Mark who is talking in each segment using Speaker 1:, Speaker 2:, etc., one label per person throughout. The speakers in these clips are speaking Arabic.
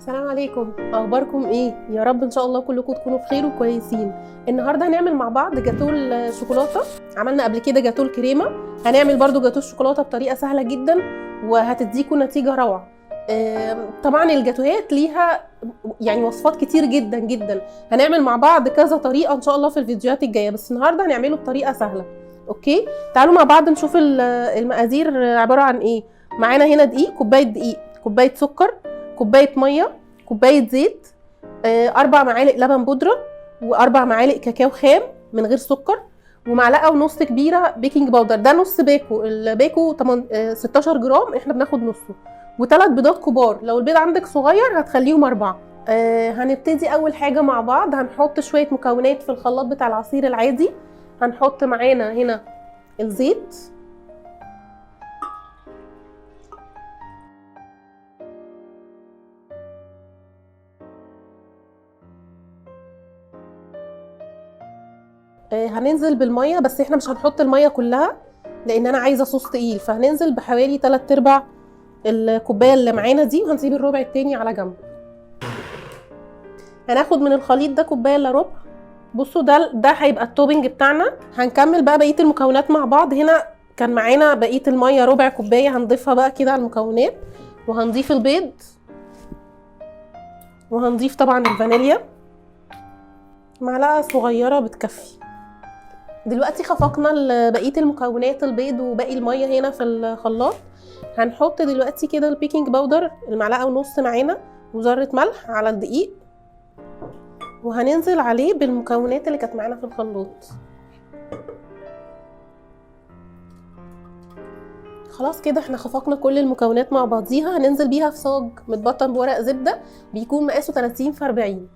Speaker 1: السلام عليكم، اخباركم ايه؟ يا رب ان شاء الله كلكم تكونوا بخير وكويسين. النهارده هنعمل مع بعض جاتوه الشوكولاته. عملنا قبل كده جاتوه الكريمه، هنعمل برضو جاتوه الشوكولاته بطريقه سهله جدا وهتديكم نتيجه روعه. طبعا الجاتوهات ليها يعني وصفات كتير جدا جدا، هنعمل مع بعض كذا طريقه ان شاء الله في الفيديوهات الجايه، بس النهارده هنعمله بطريقه سهله. اوكي، تعالوا مع بعض نشوف المقادير عباره عن ايه. معانا هنا دقيق، كوبايه دقيق، كوبايه سكر، كوبايه ميه، كوبايه زيت، 4 معالق لبن بودره، و4 معالق كاكاو خام من غير سكر، ومعلقه ونص كبيره بيكنج باودر. ده نص باكو، الباكو 16 جرام، احنا بناخد نصه، و3 بيضات كبار. لو البيض عندك صغير هتخليهم 4. هنبتدي اول حاجه مع بعض، هنحط شويه مكونات في الخلاط بتاع العصير العادي. هنحط معانا هنا الزيت، هننزل بالميه، بس احنا مش هنحط الميه كلها لان انا عايزه صوص تقيل، فهننزل بحوالي 3/4 الكوبايه اللي معانا دي، وهنسيب الربع التاني على جنب. هناخد من الخليط ده كوبايه الا ربع. بصوا ده هيبقى التوبنج بتاعنا. هنكمل بقى بقيه المكونات مع بعض. هنا كان معانا بقيه الميه ربع كوبايه، هنضيفها بقى كده على المكونات، وهنضيف البيض، وهنضيف طبعا الفانيليا، معلقه صغيره بتكفي. دلوقتي خفقنا بقيه المكونات، البيض وباقي الميه هنا في الخلاط. هنحط دلوقتي كده البيكنج باودر المعلقه ونص معانا، وذره ملح على الدقيق، وهننزل عليه بالمكونات اللي كانت معانا في الخلاط. خلاص كده احنا خفقنا كل المكونات مع بعضيها. هننزل بيها في صاج متبطن بورق زبده بيكون مقاسه 30 في 40.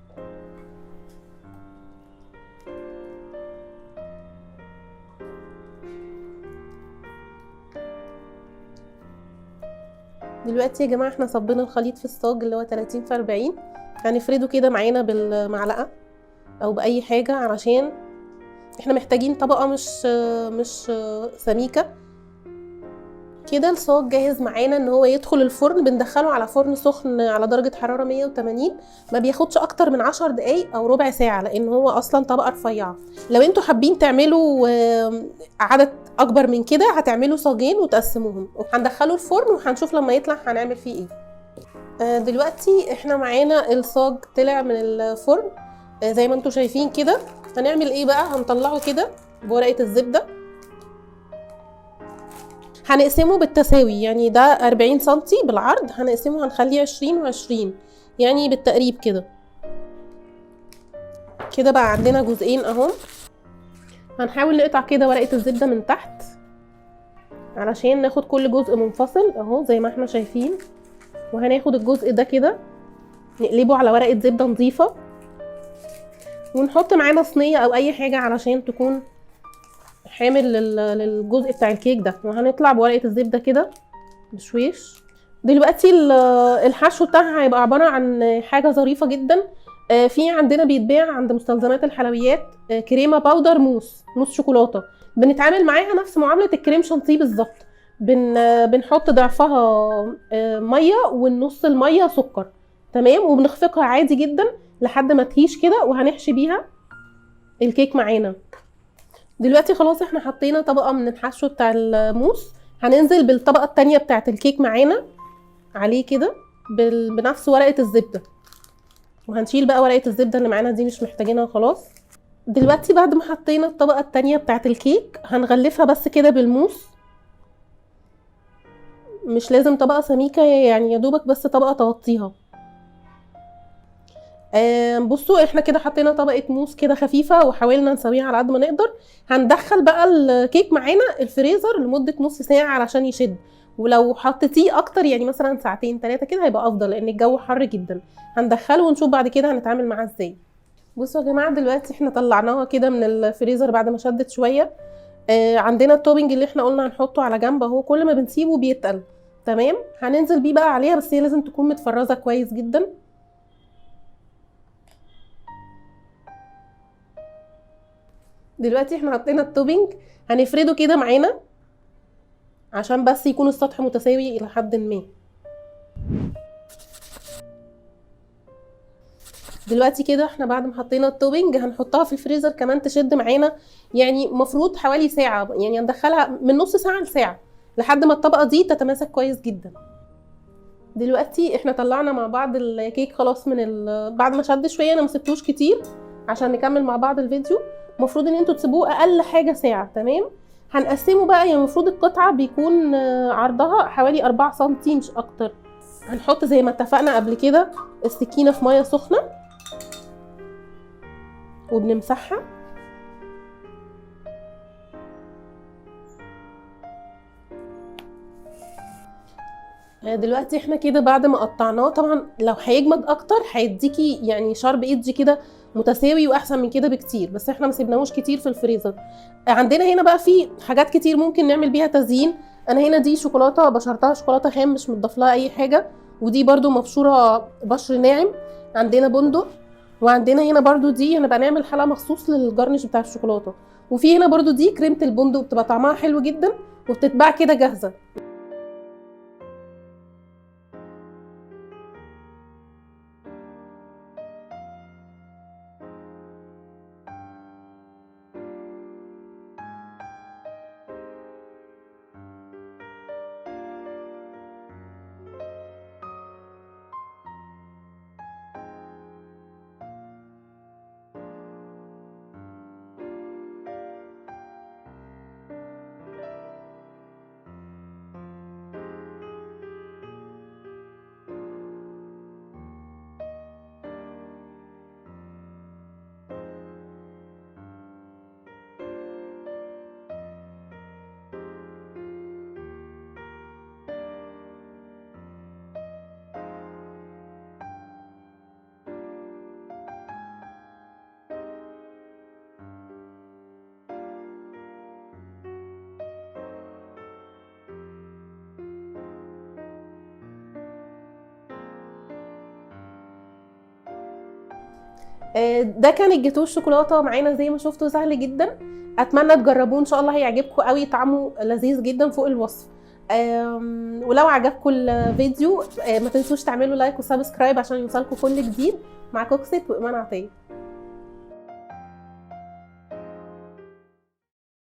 Speaker 1: دلوقتي يا جماعه احنا صبينا الخليط في الصاج اللي هو 30 في 40. هنفرده كده معانا بالمعلقه او باي حاجه، علشان احنا محتاجين طبقه مش سميكه كده. الصاج جاهز معانا ان هو يدخل الفرن. بندخله على فرن سخن على درجه حراره 180، ما بياخدش اكتر من 10 دقايق او ربع ساعه، لان هو اصلا طبقه رفيعه. لو انتوا حابين تعملوا عدد اكبر من كده هتعملوا صاجين وتقسموهم. هندخله الفرن وهنشوف لما يطلع هنعمل فيه ايه. دلوقتي احنا معانا الصاج طلع من الفرن زي ما انتوا شايفين كده. هنعمل ايه بقى؟ هنطلعه كده بورقه الزبده، هنقسمه بالتساوي، يعني ده 40 سنتي بالعرض، هنقسمه هنخليه 20 و20، يعني بالتقريب كده. كده بقى عندنا جزئين اهم. هنحاول نقطع كده ورقه الزبده من تحت علشان ناخد كل جزء منفصل اهو زي ما احنا شايفين. وهناخد الجزء ده كده نقلبه على ورقه زبده نظيفه، ونحط معانا صينيه او اي حاجه علشان تكون حامل للجزء بتاع الكيك ده. وهنطلع بورقه الزبده كده بشويش. دلوقتي الحشو بتاعها هيبقى عباره عن حاجه ظريفه جدا. في عندنا بيتباع عند مستلزمات الحلويات كريمه باودر موس شوكولاته، بنتعامل معاها نفس معامله الكريم شانتيه بالظبط. بنحط ضعفها ميه، والنص الميه سكر، تمام، وبنخفقها عادي جدا لحد ما تهيش كده، وهنحشي بيها الكيك معانا. دلوقتي خلاص احنا حطينا طبقه من الحشو بتاع الموس. هننزل بالطبقه التانية بتاعه الكيك معانا عليه كده بنفس ورقه الزبده، وهنشيل بقى ورقه الزبده اللي معانا دي، مش محتاجينها خلاص. دلوقتي بعد ما حطينا الطبقه التانية بتاعه الكيك هنغلفها بس كده بالموس. مش لازم طبقه سميكه، يعني يا دوبك بس طبقه تغطيها. بصوا احنا كده حطينا طبقه موس كده خفيفه، وحاولنا نسويها على قد ما نقدر. هندخل بقى الكيك معانا الفريزر لمده نص ساعه علشان يشد، ولو حطيتيه اكتر يعني مثلا ساعتين 3 كده هيبقى افضل، لان الجو حر جدا. هندخله ونشوف بعد كده هنتعامل معاه ازاي. بصوا يا جماعه دلوقتي احنا طلعناها كده من الفريزر بعد ما شدت شويه. عندنا التوبنج اللي احنا قلنا هنحطه على جنب اهو، كل ما بنسيبه بيتقل. تمام، هننزل بيه بقى عليها، بس هي لازم تكون متفرزه كويس جدا. دلوقتي احنا حطينا التوبينج، هنفرده كده معانا عشان بس يكون السطح متساوي الى حد ما. دلوقتي كده احنا بعد ما حطينا التوبنج هنحطها في الفريزر كمان تشد معانا، يعني مفروض حوالي ساعه، يعني هندخلها من نص ساعه لساعه لحد ما الطبقه دي تتماسك كويس جدا. دلوقتي احنا طلعنا مع بعض الكيك خلاص بعد ما شد شويه، انا ما سبتوش كتير عشان نكمل مع بعض الفيديو. المفروض ان انتوا تسيبوه اقل حاجه ساعه. تمام. هنقسمه بقى، يعني المفروض القطعه بيكون عرضها حوالي 4 سم مش اكتر. هنحط زي ما اتفقنا قبل كده السكينه في ميه سخنه وبنمسحها. دلوقتي احنا كده بعد ما قطعناه، طبعا لو هيجمد اكتر هيديكي يعني شارب ايدج كده متساوي واحسن من كده بكتير، بس احنا ما سيبناهوش كتير في الفريزر. عندنا هنا بقى في حاجات كتير ممكن نعمل بيها تزيين. انا هنا دي شوكولاته بشرتها شوكولاته خام مش متضاف لها اي حاجه، ودي برده مبشوره بشر ناعم. عندنا بندق، وعندنا هنا برده دي هنبقى نعمل حلقه مخصوص للجرنش بتاع الشوكولاته. وفي هنا برده دي كريمه البندق بتبقى طعمها حلو جدا وبتتباع كده جاهزه. ده كان الجاتوه الشوكولاته معانا زي ما شفتوا سهل جدا. اتمنى تجربوه ان شاء الله هيعجبكم قوي، طعمه لذيذ جدا فوق الوصف. ولو عجبكم الفيديو ما تنسوش تعملوا لايك وسبسكرايب عشان يوصلكم كل جديد. مع كوكسيت وايمان عطيه.